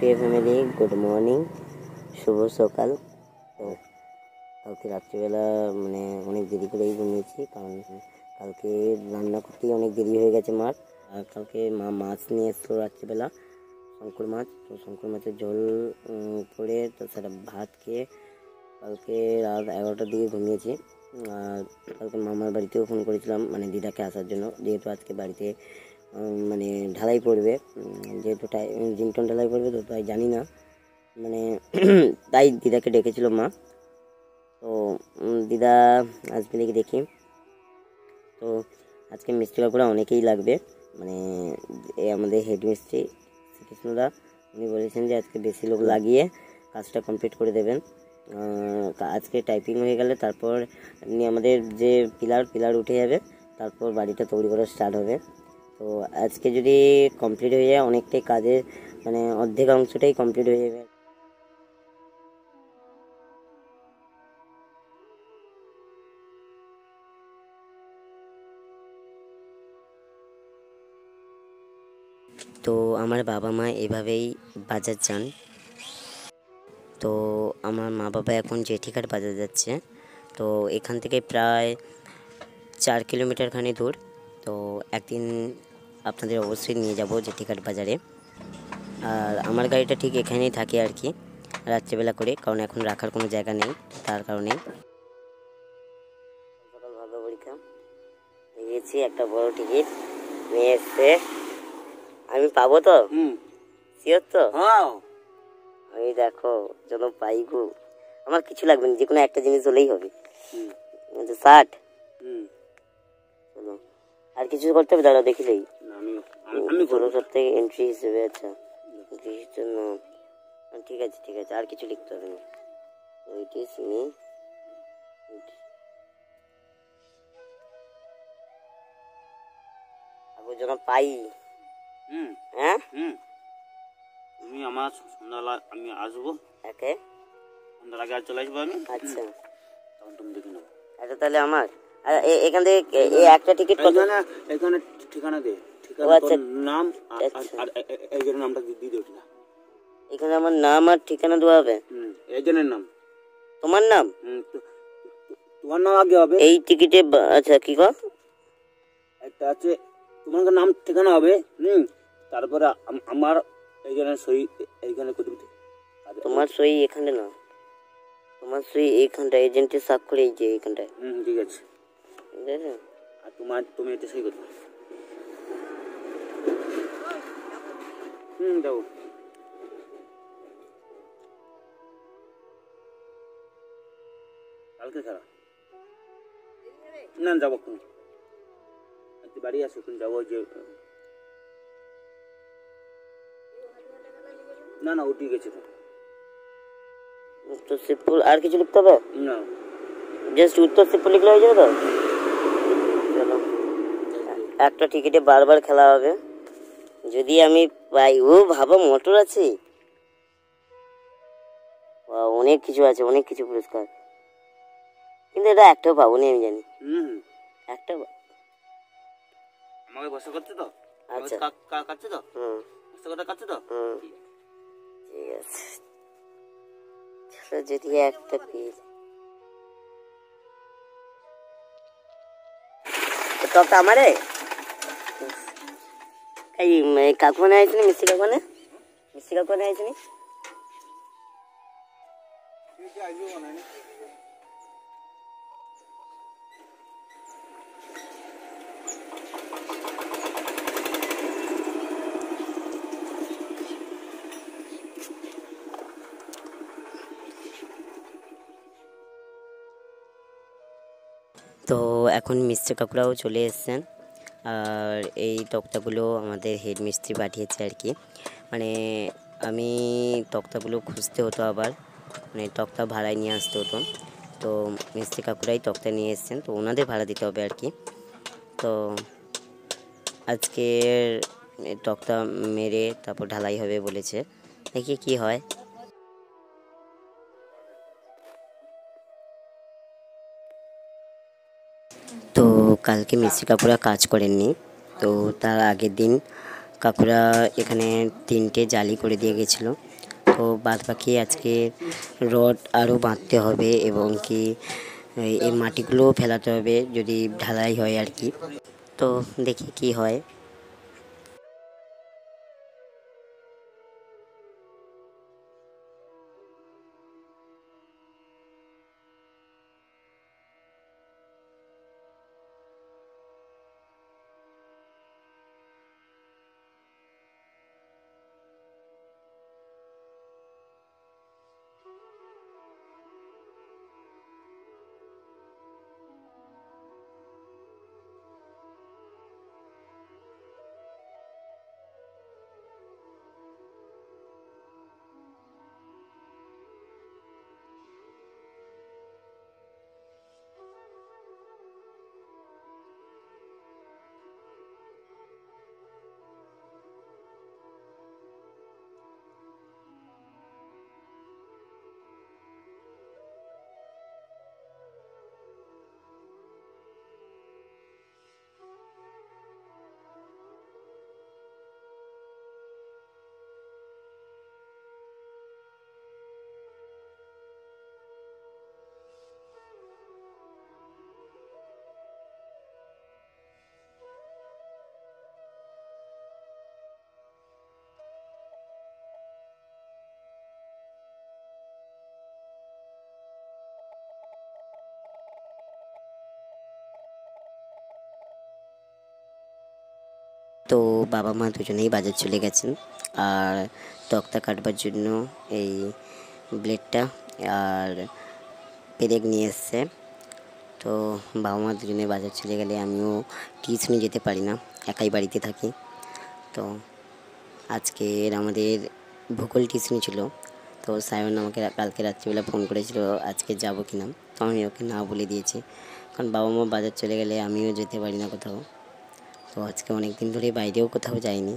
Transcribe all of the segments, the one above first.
প্রিয় family, good morning, শুভ সকাল। তো কালকে রাত্রিবেলা অনেক দেরি করেই ঘুমিয়েছি, কারণ কালকে রান্না করতেই অনেক দেরি হয়ে গেছে মার। আর কালকে মা মাছ নিয়ে এসলো রাত্রিবেলা, শঙ্কর মাছ। তো শঙ্কর মাছের ঝোল করে তাছাড়া ভাত খেয়ে কালকে রাত 11টার দিকে ঘুমিয়েছি। আর কালকে মামার বাড়িতেও ফোন করেছিলাম দিদাকে আসার জন্য, যেহেতু আজকে বাড়িতে ঢালাই পড়বে, যেহেতু জিংটন ঢালাই পড়বে, তো তাই জানি না তাই দিদাকে ডেকেছিল মা। তো দিদা আসবে নাকি দেখি। তো আজকে মিস্ত্রি কাকুরা অনেকেই লাগবে, আমাদের হেড মিস্ত্রি শ্রীকৃষ্ণদা, উনি বলেছেন যে আজকে বেশি লোক লাগিয়ে কাজটা কমপ্লিট করে দেবেন। আজকে টাইপিং হয়ে গেলে তারপর আমাদের যে পিলার উঠে যাবে, তারপর বাড়িটা তৈরি করা স্টার্ট হবে। তো আজকে যদি কমপ্লিট হয়ে যায়, অনেকটাই কাজের অর্ধেক অংশটাই কমপ্লিট হয়ে যাবে। তো আমার বাবা মা এভাবেই বাজার যান। তো আমার মা বাবা এখন জেঠিঘাট বাজার যাচ্ছে। তো এখান থেকে প্রায় 4 কিলোমিটার খানি দূর। তো একদিন আপনাদের অবশ্যই নিয়ে যাব জেঠিঘাট বাজারে। আর আমার গাড়িটা ঠিক এখানেই থাকে আর কি, রাত্রেবেলা করে, কারণ এখন রাখার কোনো জায়গা নেই, তার কারণেই। সকাল ভালো পরীক্ষা দিয়েছি, একটা বড় টিকিট নিয়ে এসছে। আমি পাবো তো? শিওর তো? আমি দেখো চলো পাই গো, আমার কিছু লাগবে না, যে কোনো একটা জিনিস হলেই হবে। 60 চলো, আর কিছু করতে হবে? দাঁড়া দেখিলেই আমি কোনো সব থেকে এন্ট্রি হিসেবে। আচ্ছা জন্য ঠিক আছে, আর কিছু লিখতে হবে না। যেন পাই। হ্যাঁ তুমি আমার সন্ধ্যাবেলা আমি আসবো, সন্ধ্যার আগে চলে আসবো আমি। আচ্ছা তখন তুমি দেখে নেবো। আচ্ছা তাহলে আমার এখান থেকে একটা টিকিট এখানে ঠিকানা দে, আচ্ছা নাম আর একজনের নামটা দিয়ে দিও। এখানে আমার নাম আর ঠিকানা দেওয়া হবে। একজনের নাম, তোমার নাম? তোমার নাম আগে হবে এই টিকিটে। আচ্ছা কি কর, একটা আছে তোমার নাম ঠিকানা হবে, তারপরে আমার এইখানে সই এইখানে করে দিতে। তোমার সই এখানে না, তোমার সই এইখানটা, এজেন্টের স্বাক্ষর এই যে এইখানটায়। ঠিক আছে, আর তুমি এটা সই করবে। দাও। কালকে খেলা না, যাবো কোন বাড়ি আসো, কোন যাবো যে না ও ঠিক আছে। উত্তর শিবপুর আর কিছু লিখতে হবে না, জাস্ট উত্তর শিবপুর লিখলে হয়ে যাবে তো? চলো, একটা টিকিটে বারবার খেলা হবে যদি আমি পাই। ও ভাবো মোটর আছে, অনেক কিছু আছে, অনেক কিছু পুরস্কার, কিন্তু এটা একটাও পাবো না আমি জানি। একটা আমাকে বসা করছে তো। আচ্ছা কাটছে তো, কথা কাটছে তো। ঠিক আছে, চলো যদি একটা পেয়ে টকটা আমারে এই কাকুনে আইসনি, মিষ্টি কাকুনে আইসনি। তো এখন মিস্ত্রি কাকুরাও চলে এসেছেন, আর এই তক্তাগুলো আমাদের হেড মিস্ত্রি পাঠিয়েছে আর কি। আমি তক্তাগুলো খুঁজতে হতো, আবার তক্তা ভাড়ায় নিয়ে আসতে হতো। তো মিস্ত্রি কাকুরাই তক্তা নিয়ে এসেছেন, তো ওনাদের ভাড়া দিতে হবে আর কি। তো আজকের তক্তা মেরে তারপর ঢালাই হবে বলেছে, দেখি কি হয়। তো কালকে মিস্ত্রি কাকুরা কাজ করেননি, তো তার আগের দিন কাকুরা এখানে 3টে জালি করে দিয়ে গেছিলো। তো বাদ বাকি আজকে রড আরও বাঁধতে হবে এবং কি এই মাটিগুলোও ফেলাতে হবে যদি ঢালাই হয় আর কি। তো দেখি কি হয়। তো বাবা মা দুজনেই বাজার চলে গেছেন, আর তক্তা কাটবার জন্য এই ব্লেডটা আর পেরেক নিয়ে এসছে। তো বাবা মা দুজনে বাজার চলে গেলে আমিও টিউশনে যেতে পারি না, একাই বাড়িতে থাকি। তো আজকের আমাদের ভূগোল টিউশনি ছিল। তো সায়ন আমাকে কালকে রাত্রিবেলা ফোন করেছিল আজকে যাব কি না। তো আমি ওকে না বলে দিয়েছি, কারণ বাবা মা বাজার চলে গেলে আমিও যেতে পারি না কোথাও। তো আজকে অনেক দিন ধরে বাইরেও কোথাও যাইনি।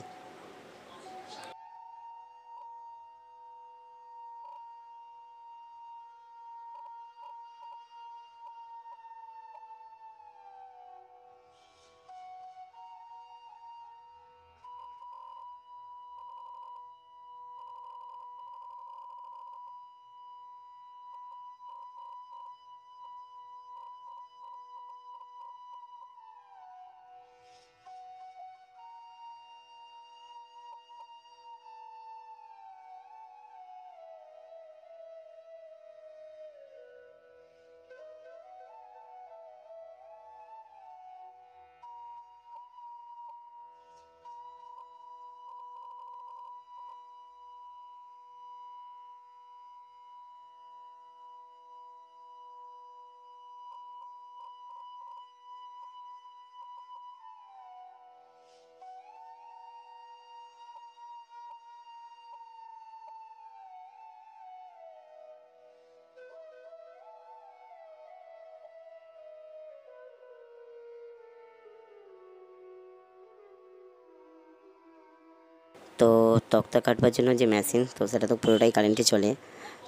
তো তক্তা কাটবার জন্য যে মেশিন, তো সেটা তো পুরোটাই কারেন্টে চলে।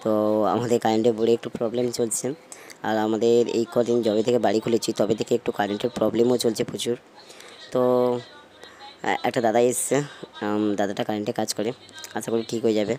তো আমাদের কারেন্টের বোর্ডে একটু প্রবলেম চলছে, আর আমাদের এই কদিন যবে থেকে বাড়ি খুলেছি তবে থেকে একটু কারেন্টের প্রবলেমও চলছে প্রচুর। তো একটা দাদা এসছে, দাদাটা কারেন্টে কাজ করে, আশা করি ঠিক হয়ে যাবে।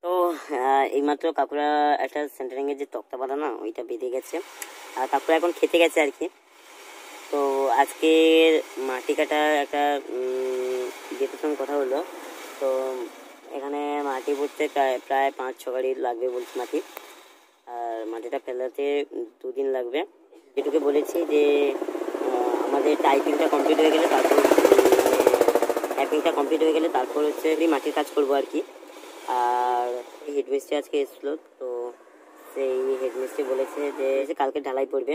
তো এইমাত্র কাকুরা একটা সেন্টারিংয়ের যে তক্তা বাঁধা না ওইটা বেঁধে গেছে, আর কাকুরা এখন খেতে গেছে আর কি। তো আজকের মাটি কাটা একটা যেটার সঙ্গে কথা হলো, তো এখানে মাটি ভরতে প্রায় 5-6 গাড়ি লাগবে বলছি মাটি, আর মাটিটা ফেলাতে 2 দিন লাগবে। যেটুকু বলেছি যে আমাদের টাইপিংটা কমপ্লিট হয়ে গেলে তারপর ট্যাপিংটা কমপ্লিট হয়ে গেলে তারপর হচ্ছে মাটির কাজ করবো আর কি। আর হেডমিস্ট্রি আজকে এসেছিলো, তো সেই হেডমিস্ট্রি বলেছে যে কালকে ঢালাই পড়বে।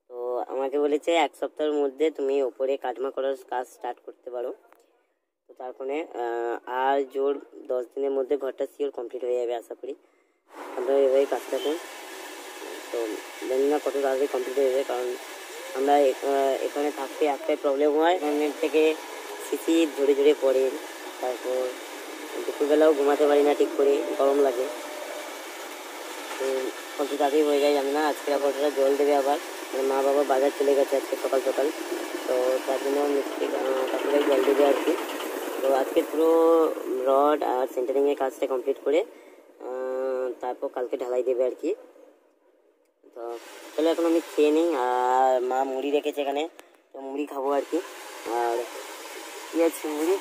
তো আমাকে বলেছে 1 সপ্তাহের মধ্যে তুমি ওপরে কাটমা করার কাজ স্টার্ট করতে পারো। তো তারপরে আর জোর 10 দিনের মধ্যে ঘরটা শিওর কমপ্লিট হয়ে যাবে আশা করি। আমরা এভাবেই কাজ থাকুন। তো জানি না কত তাড়াতাড়ি কমপ্লিট হয়ে যাবে, কারণ আমরা এখানে থাকতে একটাই প্রবলেম হয়, গভর্নমেন্ট থেকে সিসি ঝরে ঝরে পড়ে, তারপর দুপুরবেলাও ঘুমাতে পারি না ঠিক করে, গরম লাগে। তো কত তাড়াতাড়ি হয়ে যায় জানি না। আজকে আবার জল দেবে আবার, মানে মা বাবা বাজার চলে গেছে আজকে সকাল সকাল, তো তার জন্য মিস্ত্রি কাকুরাই জল দেবে আর কি। তো আজকে পুরো রড আর সেন্টারিংয়ের কাজটা কমপ্লিট করে তারপর কালকে ঢালাই দেবে আর কি। তো চলো এখন আমি খেয়ে নিই, আর মা মুড়ি রেখেছে এখানে, তো মুড়ি খাবো আর কি। আর কি আছে মুড়ি,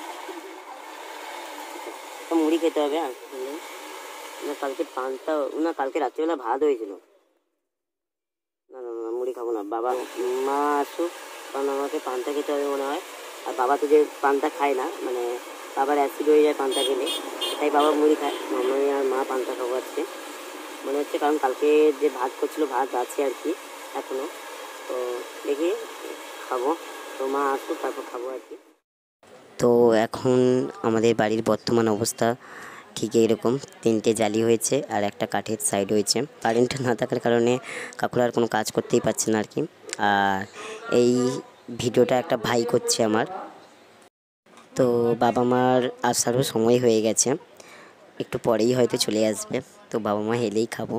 তো মুড়ি খেতে হবে। আর না কালকে পান্তা না, কালকে রাত্রিবেলা ভাত হয়েছিল। না না না মুড়ি খাবো না, বাবা মা আসুক, কারণ আমাকে পান্তা খেতে হবে মনে হয়। আর বাবা তো যে পান্তা খায় না, মানে বাবার অ্যাসিড হয়ে যায় পান্তা খেলে, তাই বাবা মুড়ি খায়, মামা আর মা পান্তা খাবো আজকে মনে হচ্ছে, কারণ কালকে যে ভাত করছিল ভাত আছে আর কি এখনো। তো দেখি খাবো, তো মা আসুক তারপর খাবো আর কি। তো এখন আমাদের বাড়ির বর্তমান অবস্থা ঠিক এইরকম, 3টে জালি হয়েছে আর একটা কাঠের সাইড হয়েছে। কারেন্ট না থাকার কারণে কাকুরা আর কোনো কাজ করতেই পারছে না আর কি। আর এই ভিডিওটা একটা ভাই করছে আমার। তো বাবা মার আসারও সময় হয়ে গেছে, একটু পরেই হয়তো চলে আসবে, তো বাবা মা এলেই খাবো।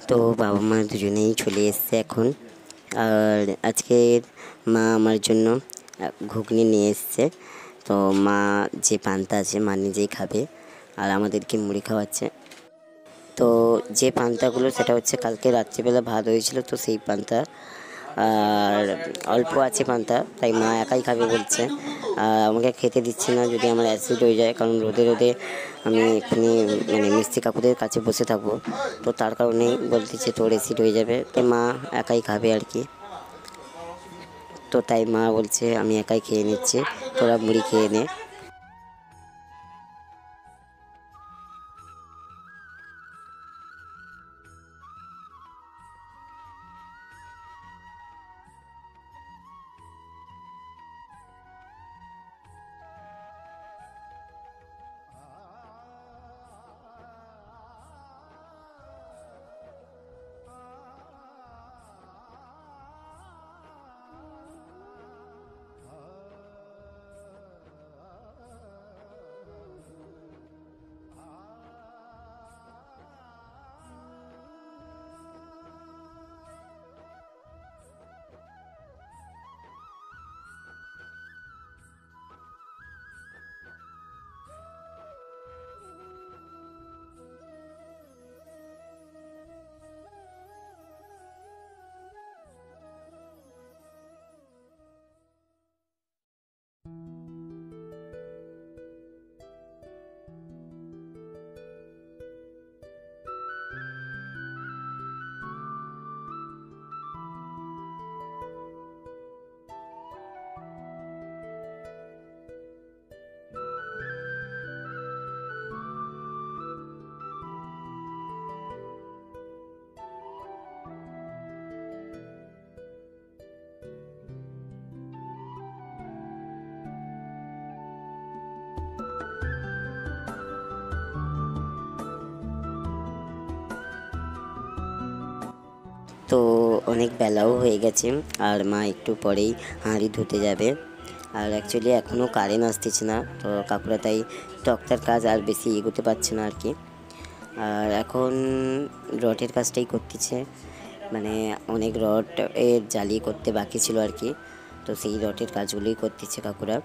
তো বাবা মা দুজনেই চলে এসছে এখন। আর আজকে মা আমার জন্য ঘুগনি নিয়ে এসছে। তো মা যে পান্তা আছে মা নিজেই খাবে, আর আমাদেরকে মুড়ি খাওয়াচ্ছে। তো যে পান্তাগুলো সেটা হচ্ছে কালকে রাত্রিবেলা ভাত হয়েছিল, তো সেই পান্তা, আর অল্প আছে পান্তা, তাই মা একাই খাবে বলছে। আর আমাকে খেতে দিচ্ছে না, যদি আমার অ্যাসিড হয়ে যায়, কারণ রোদে রোদে আমি এখানে মানে মিস্ত্রি কাকুদের কাছে বসে থাকবো, তো তার কারণেই বলতেছে তোর অ্যাসিড হয়ে যাবে, তো মা একাই খাবে আর কি। তো তাই মা বলছে আমি একাই খেয়ে নিচ্ছি, তোরা মুড়ি খেয়ে নে। তো অনেক বেলাও হয়ে গেছে, আর মা একটু পরেই হাঁড়ি ধুতে যাবে। আর অ্যাকচুয়ালি এখনও কারেন্ট আসতেছে না, তো কাকুরা তাই তক্তার কাজ আর বেশি এগোতে পারছে না আর কি। আর এখন রডের কাজটাই করতেছে, মানে অনেক রড এর জালি করতে বাকি ছিল আর কি, তো সেই রডের কাজগুলোই করতেছে কাকুরা।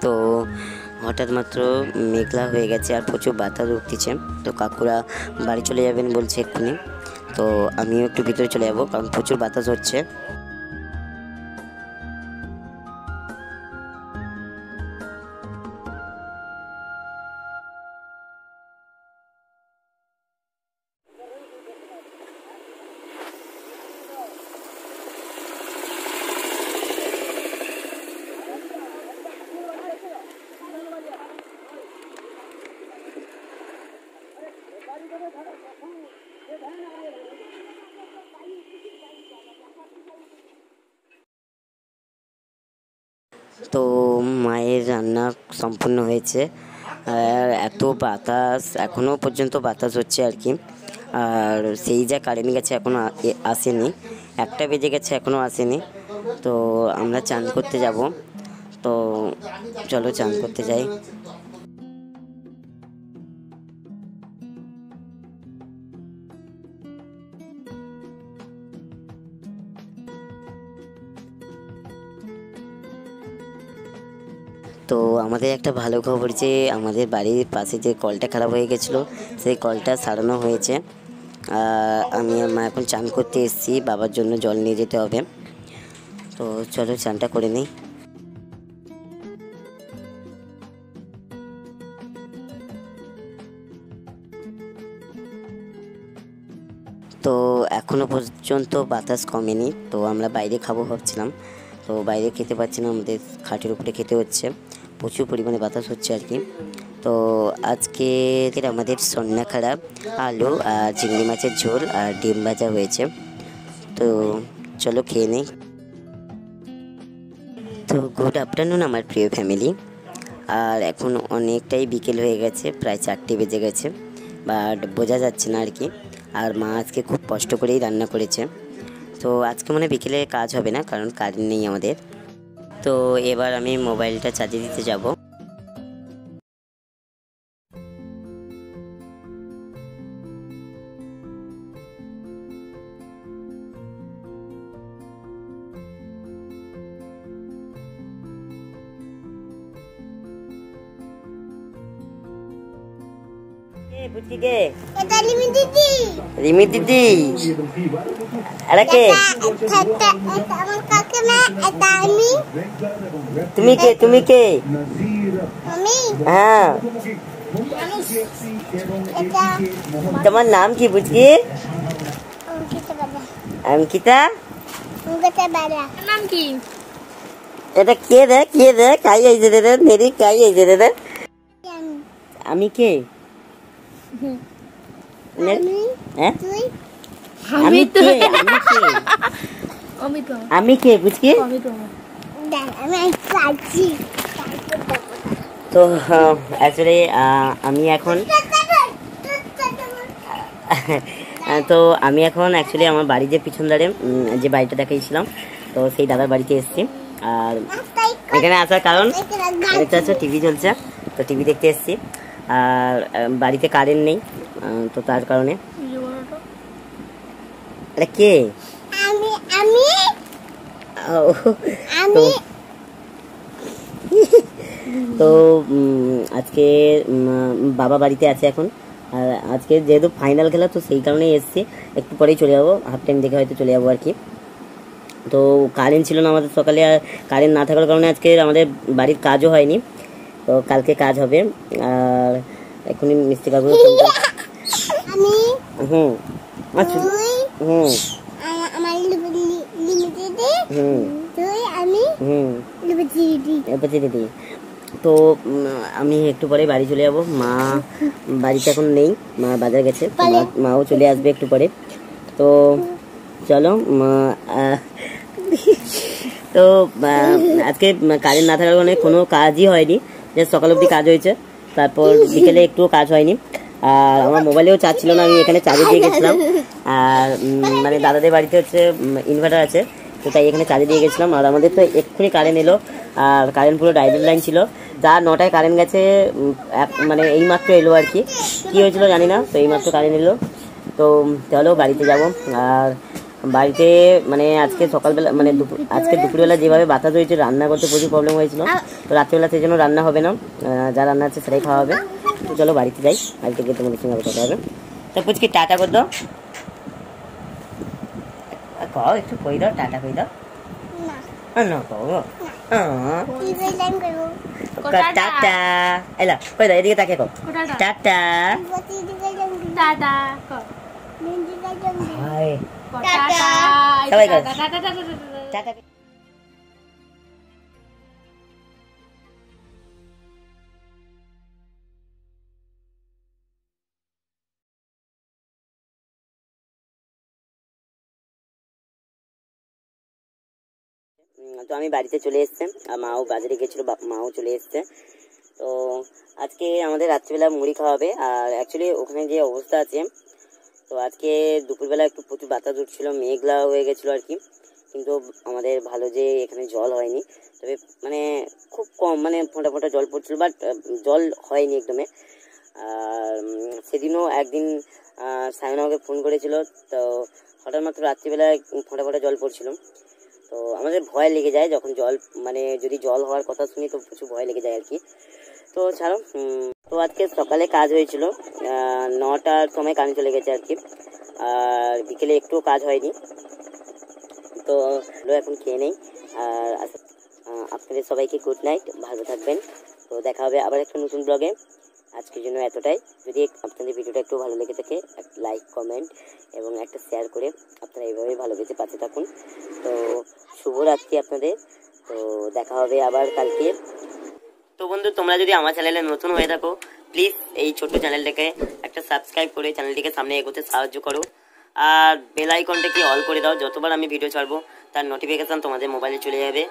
তো হঠাৎ মাত্র মেঘলা হয়ে গেছে আর প্রচুর বাতাস উঠতেছে, তো কাকুরা বাড়ি চলে যাবেন বলছে এক্ষুনি, তো আমিও একটু ভিতরে চলে যাবো কারণ প্রচুর বাতাস হচ্ছে। তো মায়ের রান্না সম্পূর্ণ হয়েছে, আর এত বাতাস এখনও পর্যন্ত বাতাস হচ্ছে আর কি, আর সেই যা কারেন্ট গেছে এখনও আসেনি, 1টা বেজে গেছে এখনও আসেনি। তো আমরা চান করতে যাব, তো চলো চান করতে যাই। তো আমাদের একটা ভালো খবর যে আমাদের বাড়ির পাশে যে কলটা খারাপ হয়ে গেছিলো সেই কলটা সারানো হয়েছে। আমি আর মা এখন চান করতে এসেছি, বাবার জন্য জল নিয়ে যেতে হবে, তো চলো চানটা করে নিই। তো এখনও পর্যন্ত বাতাস কমেনি, তো আমরা বাইরে খাবো ভাবছিলাম, তো বাইরে খেতে পাচ্ছি না, আমাদের খাটের উপরে খেতে হচ্ছে, প্রচুর পরিমাণে বাতাস হচ্ছে আর কি। তো আজকে আমাদের সন্না খারাপ আলু আর চিংড়ি মাছের ঝোল আর ডিম ভাজা হয়েছে, তো চলো খেয়ে নিই। তো গুড আফটারনুন আমার প্রিয় ফ্যামিলি, আর এখন অনেকটাই বিকেল হয়ে গেছে, প্রায় 4টে বেজে গেছে, বাট বোঝা যাচ্ছে না আর কি। আর মা আজকে খুব কষ্ট করেই রান্না করেছে, তো আজকে মনে বিকেলে কাজ হবে না কারণ কারেন্ট নেই আমাদের। তো এবার আমি মোবাইলটা চার্জে দিতে যাব। রিমি দিদি, আরে কে তুমি? কে তুমি? কে? হ্যাঁ, তোমার নাম কি বুঝকি? অঙ্কিতা। নাম কি? এটা কে রে? কে রে? কাই আইছে রে? মেরি কাই আইছে রে? আমি কে? হ্যাঁ আমি কে আমি কে বুঝকি তো অ্যাকচুয়ালি আমি এখন অ্যাকচুয়ালি আমার বাড়ি যে পিছন ধারে যে বাড়িটা দেখাইছিলাম, তো সেই দাদার বাড়িতে এসেছি। আর এখানে আসার কারণ টিভি চলছে, তো টিভি দেখতে এসেছি। আর বাড়িতে কারেন্ট নেই, তো তার কারণে আরে কে তো আজকে বাবা বাড়িতে আছে এখন। আর আজকে যেহেতু ফাইনাল খেলা, তো সেই কারণেই এসেছি। একটু পরেই চলে যাবো, হাফ টাইম দেখে হয়তো চলে যাবো আর কি। তো কারেন্ট ছিল না আমাদের সকালে, আর কারেন্ট না থাকার কারণে আজকে আমাদের বাড়ির কাজও হয়নি। তো কালকে কাজ হবে। আর এখনই মিস্ত্রি কাকু আচ্ছা দিদি। তো আমি একটু পরে বাড়ি চলে যাব। মা বাড়িতে এখন নেই, মা বাজার গেছে, মাও চলে আসবে একটু পরে। তো চলো তো আজকে কারেন্ট না থাকার কারণে কোনো কাজই হয়নি, যে সকাল অবধি কাজ হয়েছে, তারপর বিকেলে একটুও কাজ হয়নি। আর আমার মোবাইলেও চার্জ ছিল না, আমি এখানে চার্জে দিয়ে গেছিলাম। আর মানে দাদাদের বাড়িতে হচ্ছে ইনভার্টার আছে, তো তাই এখানে চার্জে দিয়ে গেছিলাম। আর আমাদের তো এক্ষুনি কারেন্ট এলো, আর কারেন্ট পুরো ডাইরেক্ট লাইন ছিল। যা 9টায় কারেন্ট গেছে, মানে এইমাত্র এলো আর কি, কী হয়েছিল জানি না, তো এইমাত্র কারেন্ট এলো। তো চলো বাড়িতে যাব। আর বাড়িতে মানে আজকে সকালবেলা মানে আজকে দুপুরবেলা যেভাবে বাতাস হয়েছে, রান্না করতে প্রচুর প্রবলেম হয়েছিল। তো রাত্রিবেলা সেই জন্য রান্না হবে না, যা রান্না আছে সেটাই খাওয়া হবে। তো চলো বাড়িতে যাই, বাড়িতে গিয়ে তোমাদের সঙ্গে কথা হবে। তো পুচকি টাটা করে দাও, কও একটু কই দাও, টাটা কই দাও না কও টাটা। এলা কই দাও, এদিকে তাকে কও টাটা। সবাই টাটা। তো আমি বাড়িতে চলে এসেছি, আর মাও বাজারে গেছিল, মাও চলে এসছে। তো আজকে আমাদের রাত্রিবেলা মুড়ি খাওয়া হবে। আর অ্যাকচুয়ালি ওখানে যে অবস্থা আছে, তো আজকে দুপুরবেলা একটু প্রচুর বাতাস উঠছিল, মেঘলা হয়ে গেছিলো আর কি। কিন্তু আমাদের ভালো যে এখানে জল হয়নি, তবে মানে খুব কম, মানে ফোঁটা ফোঁটা জল পড়ছিল, বাট জল হয়নি একদমে। আর সেদিনও একদিন সায়ন আমাকে ফোন করেছিল, তো হঠাৎ মাত্র রাত্রিবেলায় ফোঁটা ফোঁটা জল পড়ছিল। তো আমাদের ভয় লেগে যায় যখন জল, মানে যদি জল হওয়ার কথা শুনি তো প্রচুর ভয় লেগে যায় আর কি। তো ছাড়ো। তো আজকে সকালে কাজ হয়েছিল, 9টার সময় কারেন্ট চলে গেছে আর কি। আর বিকেলে একটুও কাজ হয়নি। তো এখন খেয়ে নেই। আর আপনাদের সবাইকে গুড নাইট, ভালো থাকবেন। তো দেখা হবে আবার একটা নতুন ব্লগে। আজকের জন্য এতটাই। যদি আপনাদের ভিডিওটা একটু ভালো লেগে থাকে, একটা লাইক, কমেন্ট এবং একটা শেয়ার করে আপনারা এইভাবেই ভালোবেসে পাশে থাকুন। তো শুভরাত্রি আপনাদের। তো দেখা হবে আবার কালকে। তো বন্ধু, তোমরা যদি আমার চ্যানেলে নতুন হয়ে থাকো, প্লিজ এই ছোট্ট চ্যানেলটাকে একটা সাবস্ক্রাইব করে চ্যানেলটিকে সামনে এগোতে সাহায্য করো। আর বেল আইকনটাকে অল করে দাও, যতবার আমি ভিডিও ছাড়বো তার নোটিফিকেশান তোমাদের মোবাইলে চলে যাবে।